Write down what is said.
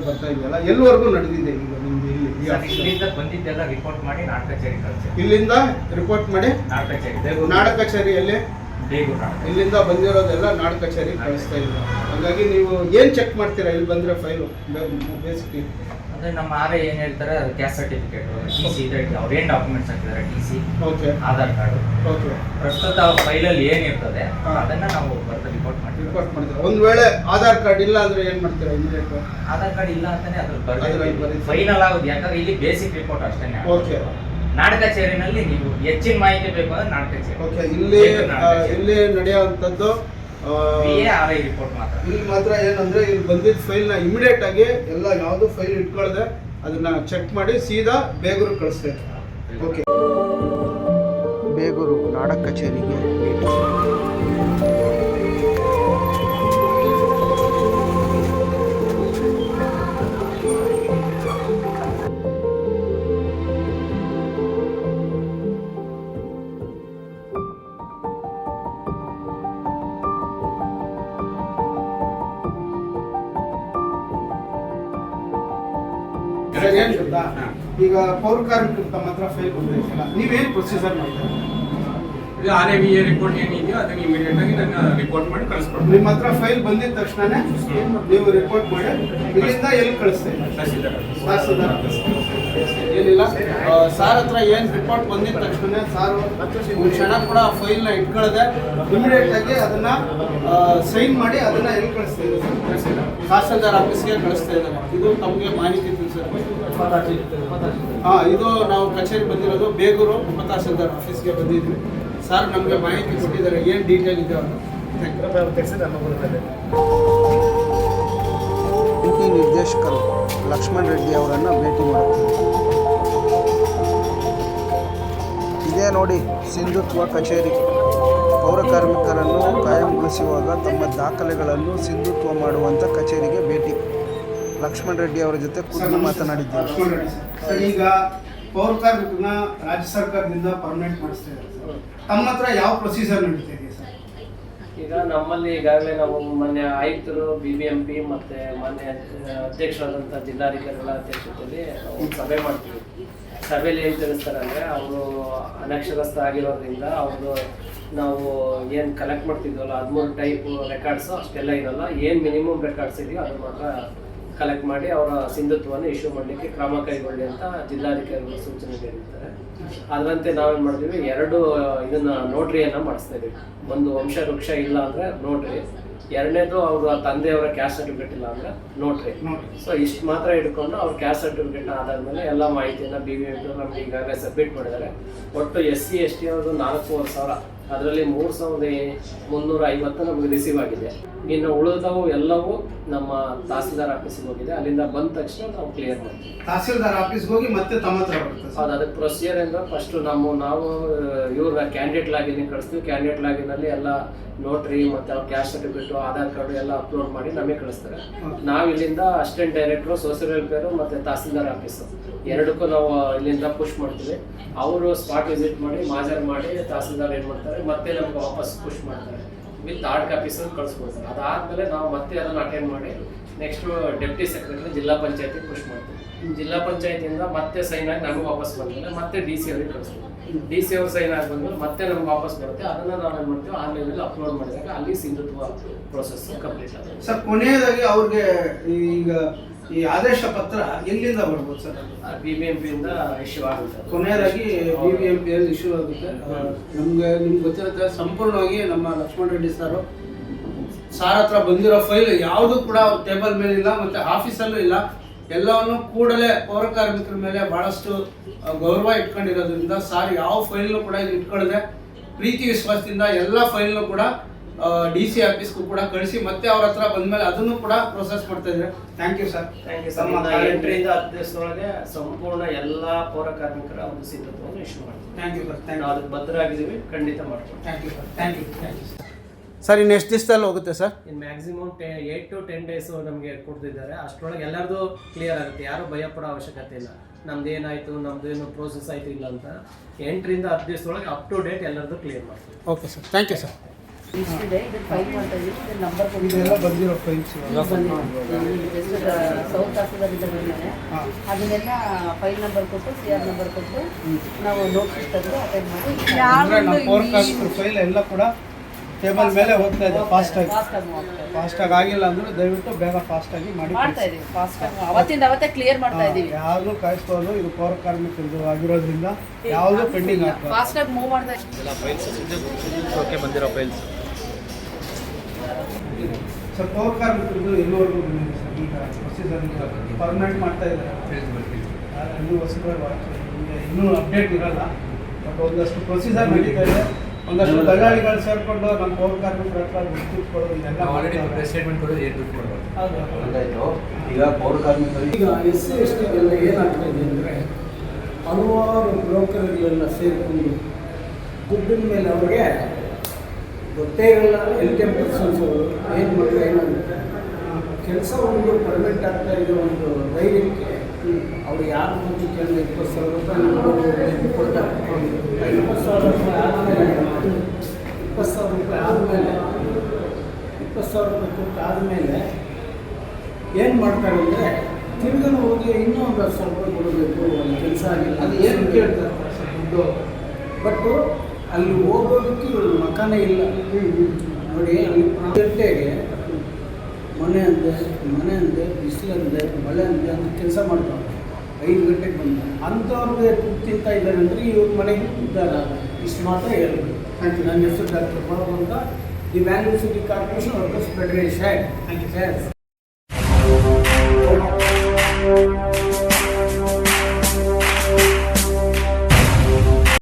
ಬರ್ತಾ ಇದೆಯಲ್ಲ, ಎಲ್ಲಿವರೆಗೂ ನಡೆದಿದೆ ಈಗ ನಿಮ್ದು ಇಲ್ಲಿ? ಇಲ್ಲಿಂದ ಬಂದಿದ್ದೆಲ್ಲ ರಿಪೋರ್ಟ್ ಮಾಡಿ ನಾಡ ಕಚೇರಿ ಕಳಿಸಿ. ಇಲ್ಲಿಂದ ರಿಪೋರ್ಟ್ ಮಾಡಿ ನಾಡ ಕಚೇರಿ ನಾಡ ಕಚೇರಿಯಲ್ಲಿ ಬೇಗೂರು ಇಲ್ಲಿಂದ ಬಂದಿರೋದೆಲ್ಲ ನಾಡ ಕಚೇರಿ ಕಳಿಸ್ತಾ ಇಲ್ಲ. ಹಾಗಾಗಿ ನೀವು ಏನು ಚೆಕ್ ಮಾಡ್ತೀರಾ ಇಲ್ಲಿ ಬಂದರೆ ಫೈಲು? ಬೇಸಿಕ್ಲಿ ಅಂದರೆ ನಮ್ಮ ಆರ್ ಏನು ಹೇಳ್ತಾರೆ, ಅದು ಕ್ಯಾಸ್ಟ್ ಸರ್ಟಿಫಿಕೇಟ್, ಟಿ ಸಿ ಇದೆ, ಅವ್ರೇನು ಡಾಕ್ಯುಮೆಂಟ್ಸ್ ಹಾಕಿದ್ದಾರೆ, T C, okay, Aadhaar card, okay, ಪ್ರಸ್ತುತ ಫೈಲಲ್ಲಿ ಏನಿರ್ತದೆ ಅದನ್ನು ನಾವು ಬರೆದು ರಿಪೋರ್ಟ್ ಮಾಡ್ತೀರಾ. ಒಂದು ವೇಳೆ ಆಧಾರ್ ಕಾರ್ಡ್ ಇಲ್ಲ ಅಂದರೆ ಏನು ಮಾಡ್ತೀರಾ? ಇಮಿಡಿಯೇಟ್ ಆಧಾರ್ ಕಾರ್ಡ್ ಇಲ್ಲ ಅಂತಾನೆ ಅದ್ರಲ್ಲಿ ಫೈನಲ್ ಆಗೋದು. ಯಾಕಂದ್ರೆ ಇಲ್ಲಿ ಬೇಸಿಕ್ ರಿಪೋರ್ಟ್ ಅಷ್ಟೇ. ಓಕೆ, ನಾಡ ಕಚೇರಿನಲ್ಲಿ ನೀವು ಹೆಚ್ಚಿನ ಮಾಹಿತಿ ಬೇಕು ಅಂದ್ರೆ ನಾಡ ಕಚೇರಿ. ಓಕೆ, ಇಲ್ಲಿ ನಡೆಯುವಂಥದ್ದು ರಿಪೋರ್ಟ್ ಮಾತ್ರ. ಇಲ್ಲಿ ಮಾತ್ರ ಏನಂದ್ರೆ ಇಲ್ಲಿ ಬಂದಿದ್ದ ಫೈಲ್ನ ಇಮಿಡಿಯೇಟ್ ಆಗಿ ಎಲ್ಲ ಯಾವುದು ಫೈಲ್ ಇಟ್ಕೊಳ್ಳದೆ ಅದನ್ನ ಚೆಕ್ ಮಾಡಿ ಸೀದಾ ಬೇಗೂರು ಕಳಿಸ್ತೇವೆ. ಓಕೆ, ಬೇಗೂರು ನಾಡ ಕಚೇರಿಗೆ ಭೇಟಿ. ಏನ್ ಗೊತ್ತಾ, ಈಗ ಪೌರ ಕಾರ್ಮಿಕರು ತಮ್ಮ ಹತ್ರ ಫೈಲ್ ಬಂದಿಲ್ಲ, ನೀವೇನು ಪ್ರೊಸೀಜರ್ ಮಾಡ್ತೀರಾ? RAVA ರಿಪೋರ್ಟ್ ಏನಿದೆಯೋ ಅದನ್ನ ಇಮಿಡಿಯೇಟ್ ಆಗಿ ನಾನು ರಿಪೋರ್ಟ್ ಮಾಡಿ ಕಳಿಸ್ಕೊಡ್ತೀನಿ. ನಿಮ್ಮ ಹತ್ರ ಫೈಲ್ ಬಂದಿದ ತಕ್ಷಣನೇ ನೀವು ರಿಪೋರ್ಟ್ ಮಾಡಿ ಇಲ್ಲಿಂದ ಎಲ್ಲಿ ಕಳಿಸ್ತೇವೆ? ತಹಸೀಲ್ದಾರ್ ಏನಿಲ್ಲ, ಸಾರ್ ಹತ್ರ ಏನು ರಿಪೋರ್ಟ್ ಬಂದಿದ ತಕ್ಷಣ ಸಾರು ಒಂದು ಕ್ಷಣ ಕೂಡ ಫೈಲ್ನ ಇಟ್ಕೊಳ್ಳದೆ ಇಮಿಡಿಯೇಟ್ ಆಗಿ ಅದನ್ನ ಸೈನ್ ಮಾಡಿ ಅದನ್ನ ಎಲ್ಲಿ ಕಳಿಸ್ತಾ ಇದ್ದಾರೆ? ತಹಸೀಲ್ದಾರ್ ಆಫೀಸ್ಗೆ ಕಳಿಸ್ತಾ ಇದ್ದಾರೆ. ಇದು ತಮಗೆ ಮಾಹಿತಿ ತಿಳಿಸಿದ್ದಾರೆ. ಇದು ನಾವು ಕಚೇರಿ ಬಂದಿರೋದು ಬೇಗೂರು ಉಪ ತಹಸೀಲ್ದಾರ್ ಆಫೀಸ್ಗೆ ಬಂದಿದ್ವಿ. ಸರ್ ನಮಗೆ ಮಾಹಿತಿ ಕೊಟ್ಟಿದ್ದಾರೆ, ಏನು ಡೀಟೇಲ್ ಇದೆ ಅಂತ. ಪಿಟಿ ನಿರ್ದೇಶಕರು ಲಕ್ಷ್ಮಣ್ ರೆಡ್ಡಿ ಅವರನ್ನು ಭೇಟಿ ಮಾಡುತ್ತಾರೆ. ಇದೇ ನೋಡಿ ಸಿಂಧುತ್ವ ಕಚೇರಿ. ಪೌರ ಕಾರ್ಮಿಕರನ್ನು ಕಾಯಂಗೊಳಿಸುವಾಗ ತಮ್ಮ ದಾಖಲೆಗಳನ್ನು ಸಿಂಧುತ್ವ ಮಾಡುವಂಥ ಕಚೇರಿಗೆ ಭೇಟಿ. ಲಕ್ಷ್ಮಣ್ ರೆಡ್ಡಿ ಅವರ ಜೊತೆ ಖುದ್ದು ಮಾತನಾಡಿದ್ದೇವೆ. ಈಗ ಪೌರ ಕಾರ್ಮಿಕರನ್ನ ರಾಜ್ಯ ಸರ್ಕಾರದಿಂದ ಪರ್ಮನೆಂಟ್ ಮಾಡಿಸ್ತಾ ಇದ್ದಾರೆ. ತಮ್ಮ ಹತ್ರ ಯಾವ ಪ್ರೊಸೀಜರ್ ನಡೀತಾ ಇದೆ ಸರ್? ಈಗ ನಮ್ಮಲ್ಲಿ ಈಗಾಗಲೇ ನಾವು ಮೊನ್ನೆ ಆಯುಕ್ತರು, BBMP ಮತ್ತು ಮಾನ್ಯ ಅಧ್ಯಕ್ಷರಾದಂಥ ಜಿಲ್ಲಾಧಿಕಾರಿಗಳ ಅಧ್ಯಕ್ಷತೆಯಲ್ಲಿ ನಾವು ಸಭೆ ಮಾಡ್ತೀವಿ. ಸಭೆಯಲ್ಲಿ ಏನು ತಿಳಿಸ್ತಾರೆ ಅಂದರೆ, ಅವರು ಅನಕ್ಷರಸ್ಥ ಆಗಿರೋದ್ರಿಂದ ಅವ್ರದ್ದು ನಾವು ಏನು ಕಲೆಕ್ಟ್ ಮಾಡ್ತಿದ್ವಲ್ಲ 13 ಟೈಪ್ ರೆಕಾರ್ಡ್ಸು ಅಷ್ಟೆಲ್ಲ ಇರೋಲ್ಲ. ಏನು ಮಿನಿಮಮ್ ರೆಕಾರ್ಡ್ಸ್ ಇದೆಯೋ ಅದು ಮಾತ್ರ ಕಲೆಕ್ಟ್ ಮಾಡಿ ಅವರ ಸಿಂಧುತ್ವವನ್ನು ಇಶ್ಯೂ ಮಾಡಲಿಕ್ಕೆ ಕ್ರಮ ಕೈಗೊಳ್ಳಿ ಅಂತ ಜಿಲ್ಲಾಧಿಕಾರಿಗಳು ಸೂಚನೆ ನೀಡಿರ್ತಾರೆ. ಅದರಂತೆ ನಾವೇನು ಮಾಡ್ತೀವಿ, 2 ಇದನ್ನು ನೋಟ್ರಿಯನ್ನು ಮಾಡಿಸ್ತಾ ಇದ್ದೀವಿ. ಒಂದು ವಂಶವೃಕ್ಷ ಇಲ್ಲ ಅಂದರೆ ನೋಟ್ರಿ, ಎರಡನೇದು ಅವರು ತಂದೆಯವರ ಕ್ಯಾಸ್ಟ್ ಸರ್ಟಿಫಿಕೇಟ್ ಇಲ್ಲ ಅಂದರೆ ನೋಟ್ರಿ. ಸೊ ಇಷ್ಟು ಮಾತ್ರ ಇಟ್ಕೊಂಡು ಅವ್ರ ಕ್ಯಾಸ್ಟ್ ಸರ್ಟಿಫಿಕೇಟ್ನ ಆಧಾರಮೇಲೆ ಎಲ್ಲ ಮಾಹಿತಿಯನ್ನು BBMP ನಮಗೆ ಈಗಾಗಲೇ ಸಬ್ಮಿಟ್ ಮಾಡಿದ್ದಾರೆ. ಒಟ್ಟು SC ST ಅವ್ರದ್ದು 4,500, ಅದರಲ್ಲಿ 3,350 ನಮಗೆ ರಿಸೀವ್ ಆಗಿದೆ. ಇನ್ನು ಉಳಿದವು ಎಲ್ಲವೂ ನಮ್ಮ ತಹಸೀಲ್ದಾರ್ ಆಫೀಸಿಗೆ ಹೋಗಿದೆ. ಅಲ್ಲಿಂದ ಬಂದ ತಕ್ಷಣ ನಾವು ಕ್ಲಿಯರ್ ಮಾಡ್ತೀವಿ. ತಹಸೀಲ್ದಾರ್ ಆಫೀಸ್ಗೆ ಹೋಗಿ ಮತ್ತೆ ತಮ್ಮ ಹತ್ರ ಬರುತ್ತೆ? ಹೌದು, ಅದಕ್ಕೆ ಪ್ರೊಸೀಜರ್ ಅಂದರೆ ಫಸ್ಟು ನಾವು ಇವ್ರ ಕ್ಯಾಂಡಿಡೇಟ್ ಲಾಗಿನ್ ಕಳಿಸ್ತೀವಿ. ಕ್ಯಾಂಡಿಡೇಟ್ ಲಾಗಿನಲ್ಲಿ ಎಲ್ಲ ನೋಟ್ರಿ ಮತ್ತು ಅವ್ರ ಕ್ಯಾಸ್ಟ್ ಸರ್ಟಿಫಿಕೇಟು, ಆಧಾರ್ ಕಾರ್ಡು ಎಲ್ಲ ಅಪ್ಲೋಡ್ ಮಾಡಿ ನಮಗೆ ಕಳಿಸ್ತಾರೆ. ನಾವು ಇಲ್ಲಿಂದ ಅಸಿಸ್ಟೆಂಟ್ ಡೈರೆಕ್ಟ್ರು, ಸೋಷಿಯಲ್ ವೆಲ್ಫೇರು ಮತ್ತು ತಹಸೀಲ್ದಾರ್ ಆಫೀಸು ಎರಡಕ್ಕೂ ನಾವು ಇಲ್ಲಿಂದ ಪುಷ್ ಮಾಡ್ತೀವಿ. ಅವರು ಸ್ಪಾಟ್ ವಿಸಿಟ್ ಮಾಡಿ ಮಾಜರ್ ಮಾಡಿ ತಹಸೀಲ್ದಾರ್ ಏನು ಮಾಡ್ತಾರೆ, ಮತ್ತೆ ನಮ್ಗೆ ವಾಪಸ್ ಪುಷ್ ಮಾಡ್ತಾರೆ, ವಿತ್ ಹಾರ್ಡ್ ಕಾಪೀಸ್ ಕಳಿಸ್ಕೊಡ್ತಾರೆ. ಅದಾದಮೇಲೆ ನಾವು ಮತ್ತೆ ಅದನ್ನು ಅಟೆಂಡ್ ಮಾಡಿ ನೆಕ್ಸ್ಟು ಡೆಪ್ಟಿ ಸೆಕ್ರೆಟರಿ ಜಿಲ್ಲಾ ಪಂಚಾಯತಿಗೆ ಪುಷ್ ಮಾಡ್ತೀವಿ. ಜಿಲ್ಲಾ ಪಂಚಾಯತಿಯಿಂದ ಮತ್ತೆ ಸೈನ್ ಆಗಿ ನಮಗೆ ವಾಪಸ್ ಬಂದಮೇಲೆ ಮತ್ತೆ DC ಅವ್ರಿಗೆ ಕಳಿಸ್ತೀವಿ. DC ಅವ್ರು ಸೈನ್ ಆಗಿ ಬಂದಮೇಲೆ ಮತ್ತೆ ನಮ್ಗೆ ವಾಪಸ್ ಬರುತ್ತೆ. ಅದನ್ನು ನಾವು ಏನು ಮಾಡ್ತೀವಿ, ಆನ್ಲೈನಲ್ಲಿ ಅಪ್ಲೋಡ್ ಮಾಡಿದಾಗ ಅಲ್ಲಿ ಸಿಂಧುತ್ವ ಪ್ರೋಸೆಸ್ ಕಂಪ್ಲೀಟ್ ಆಗುತ್ತೆ. ಸರ್, ಕೊನೆಯದಾಗಿ ಅವ್ರಿಗೆ ಈಗ ಈ ಆದೇಶ ಪತ್ರ ಎಲ್ಲಿಂದ ಬರ್ಬೋದು ಸರ್? BBMP ಇಂದ ಇಶ್ಯೂ ಆಗುತ್ತೆ. ಕೊನೆಯದಾಗಿ BBMP ಯಲ್ಲಿ ಇಶ್ಯೂ ಆಗುತ್ತೆ. ನಿಮ್ಗೆ ಗೊತ್ತಿರುತ್ತೆ, ಸಂಪೂರ್ಣವಾಗಿ ನಮ್ಮ ಲಕ್ಷ್ಮಣ್ ರೆಡ್ಡಿ ಸಾರ್ ಹತ್ರ ಬಂದಿರೋ ಫೈಲ್ ಯಾವುದು ಕೂಡ ಟೇಬಲ್ ಮೇಲೆ ಇಲ್ಲ, ಮತ್ತೆ ಆಫೀಸಲ್ಲೂ ಇಲ್ಲ. ಎಲ್ಲವನ್ನು ಕೂಡಲೇ ಪೌರ ಕಾರ್ಮಿಕರ ಮೇಲೆ ಬಹಳಷ್ಟು ಗೌರವ ಇಟ್ಕೊಂಡಿರೋದ್ರಿಂದ ಸಾರ್ ಯಾವ ಫೈಲ್ನು ಕೂಡ ಇಲ್ಲಿ ಇಟ್ಕೊಳ್ಳದೆ ಪ್ರೀತಿ ವಿಶ್ವಾಸದಿಂದ ಎಲ್ಲ ಫೈಲ್ನು ಕೂಡ DC ಆಫೀಸ್ಗೂ ಕೂಡ ಕಳಿಸಿ ಮತ್ತೆ ಅವ್ರ ಹತ್ರ ಬಂದ್ಮೇಲೆ ಅದನ್ನು ಕೂಡ ಪ್ರೊಸೆಸ್ ಮಾಡ್ತಾ ಇದ್ದಾರೆ. Thank you sir. 8 ರಿಂದ 10 ದಿವಸದೊಳಗೆ ಸಂಪೂರ್ಣ ಎಲ್ಲ ಪೌರ ಕಾರ್ಮಿಕರ ಒಂದು ಸಿಂಧುತ್ವವನ್ನು ಇಶ್ಯೂ ಮಾಡ್ತೀವಿ. Thank you sir. ನಾವು ಅದಕ್ಕೆ ಬದ್ಧರಾಗಿದ್ದೀವಿ, ಖಂಡಿತ ಮಾಡ್ತೀವಿ. Thank you sir. Thank you sir. Sir, ಇನ್ನು ಎಷ್ಟು ದಿವಸದಲ್ಲಿ ಹೋಗುತ್ತೆ ಸರ್? ಇನ್ನು ಮ್ಯಾಕ್ಸಿಮಮ್ 8 to 10 ಡೇಸ್ ನಮಗೆ ಕೊಡ್ತಿದ್ದಾರೆ. ಅಷ್ಟರೊಳಗೆ ಎಲ್ಲರದು ಕ್ಲಿಯರ್ ಆಗುತ್ತೆ, ಯಾರು ಭಯ ಪಡೋ ಅವಶ್ಯಕತೆ ಇಲ್ಲ. ನಮ್ದು ಏನಾಯಿತು, ನಮ್ದೇನು ಪ್ರೋಸೆಸ್ ಆಯಿತು ಇಲ್ಲ ಅಂತ 8 ರಿಂದ 10 ದಿವಸದೊಳಗೆ ಅಪ್ ಟು ಡೇಟ್ ಎಲ್ಲರದು ಕ್ಲಿಯರ್ ಮಾಡ್ತೀವಿ. Okay sir, thank you sir. ಇಷ್ಟಿದೆ ಇದನ್ನ ಫೈಲ್ ಮಾಡ್ತಾ ಇದೀವಿ ಇದನ್ನ ನಂಬರ್ ಇದೆಲ್ಲ ಬಂದಿರೋ ಫೈಲ್ಸ್. ಸೌತ್ ಆಫ್ರಿಕಾದಿಂದ ಬಂದಿದೆ ಅದನ್ನೆಲ್ಲ ಫೈಲ್ ನಂಬರ್ ಕೊಟ್ಟು CR ನಂಬರ್ ಕೊಟ್ಟು ನಾವು ನೋಟಿಸ್ ತೆಗೆದು ಅಟೆಂಡ್ ಮಾಡಿ ಅಂದರೆ ನಮ್ಮ ಫೋರ್ಕಾಸ್ಟ್ ಫೈಲ್ ಎಲ್ಲ ಕೂಡ ಟೇಬಲ್ ಮೇಲೆ ಹೋಗ್ತಾ ಇದೆ ಫಾಸ್ಟಾಗಿ. ಫಾಸ್ಟಾಗಿ ಆಗಿಲ್ಲ ಅಂದರೆ ದಯವಿಟ್ಟು ಬೇಗ ಫಾಸ್ಟಾಗಿ ಮಾಡ್ತಾ ಇದೀವಿ ಫಾಸ್ಟಾಗಿ ಅವತ್ತಿಂದ ಅವತ್ತೇ ಕ್ಲಿಯರ್ ಮಾಡ್ತಾ ಇದೀವಿ. ಯಾವುದು ಕಾಯಿಸ್ಬೋದು, ಇದು ಪೌರ ಕಾರ್ಮಿಕರು ಆಗಿರೋದ್ರಿಂದ ಯಾವುದು ಪೆಂಡಿಂಗ್ ಆಗ್ತದೆ. ಫಾಸ್ಟಾಗಿ ಮೂವ್ ಮಾಡ್ತಾ ಇದೀವಿ. ಬಂದಿರೋ ಫೈಲ್ಸ್ ಸರ್ ಪೌರ ಕಾರ್ಮಿಕರದ್ದು ಎಲ್ಲವರೆಗೂ ಬಂದಿದೆ ಸರ್. ಈಗ ಪ್ರೊಸೀಜರ್ ಪರ್ಮನೆಂಟ್ ಮಾಡ್ತಾ ಇದ್ದಾರೆ. ಇನ್ನೂ ಇನ್ನೂ ಅಪ್ಡೇಟ್ ಇರಲ್ಲ, ಬಟ್ ಒಂದಷ್ಟು ಪ್ರೊಸೀಜರ್ ನಡೀತಾ ಇದೆ. ಒಂದಷ್ಟು ದಲ್ಲಾಳಿಗಳು ಸೇರಿಕೊಂಡು ನಮ್ಮ ಪೌರ ಕಾರ್ಮಿಕರ ಹತ್ರ ದುಡ್ಡು ಕೊಡೋದು ಇದೆಲ್ಲ ಸ್ಟೇಟ್ಮೆಂಟ್ ಕೊಡೋದು ಏನು ದುಡ್ಡು ಕೊಡೋದು. ಹೌದು. ಈಗ ಪೌರ ಕಾರ್ಮಿಕರು ಈಗ SC STಗೆಲ್ಲ ಏನಾಗ್ತಾ ಇದೆ ಅಂದರೆ ಹಲವಾರು ಬ್ರೋಕರ್ಗಳೆಲ್ಲ ಸೇರಿಕೊಂಡು ದುಡ್ಡಿನ ಮೇಲೆ ಅವ್ರಿಗೆ ಗೊತ್ತೇ ಇರಲ್ಲ. LTM ಪರ್ಸನ್ಸ್ ಅವರು ಏನು ಮಾಡಿದ್ರೆ ಏನಾಗುತ್ತೆ ಕೆಲಸ ಒಂದು ಪರ್ಮನೆಂಟ್ ಆಗ್ತಾ ಇರೋ ಒಂದು ಧೈರ್ಯಕ್ಕೆ ಅವ್ರು ಯಾರು ಮುಂಚೆ ಕೇಳಿದ್ರೆ 20,000 ರೂಪಾಯಿ ಕೊಡ್ತಾರೆ. 20,000 ರೂಪಾಯಿ ಆದಮೇಲೆ 20,000 ರೂಪಾಯಿ ಆದಮೇಲೆ 20,000 ರೂಪಾಯಿ ಕೊಟ್ಟು ಆದಮೇಲೆ ಏನು ಮಾಡ್ತಾರೆ ಅಂದರೆ ತಿರ್ಗನ ಹೋಗಿ ಇನ್ನೂ ಒಂದು 10,000 ರೂಪಾಯಿ ಕೊಡಬೇಕು, ಒಂದು ಕೆಲಸ ಆಗಿಲ್ಲ ಅದು ಏನು ಕೇಳ್ತಾರೆ ಸರ್ ದುಡ್ಡು. ಬಟ್ಟು ಅಲ್ಲಿ ಹೋಗೋದಕ್ಕೆ ಇವರು ಮಕಾನೇ ಇಲ್ಲ ನೋಡಿ. ಅಲ್ಲಿ ಗಂಟೆಗೆ ಮನೆ ಅಂದೆ ಬಿಸಿಲಂದೆ ಮಳೆ ಅಂದೆ ಅಂತ ಕೆಲಸ ಮಾಡ್ತಾರೆ. 5 ಗಂಟೆಗೆ ಬಂದ ಅಂಥವ್ರಿಗೆ ದುಡ್ಡು ತಿಂತಾ ಇದ್ದಾರೆ ಅಂದರೆ ಇವ್ರ ಮನೆಗೆ ಇದ್ದಾರೆ. ಇಷ್ಟು ಮಾತ್ರ ಹೇಳ್ಬೋದು. Thank you. ನನ್ನ ಹೆಸರು ಡಾಕ್ಟರ್ ಬಾಬು ಅಂತ, the Bangalore city corporation workers federation. Thank you sir.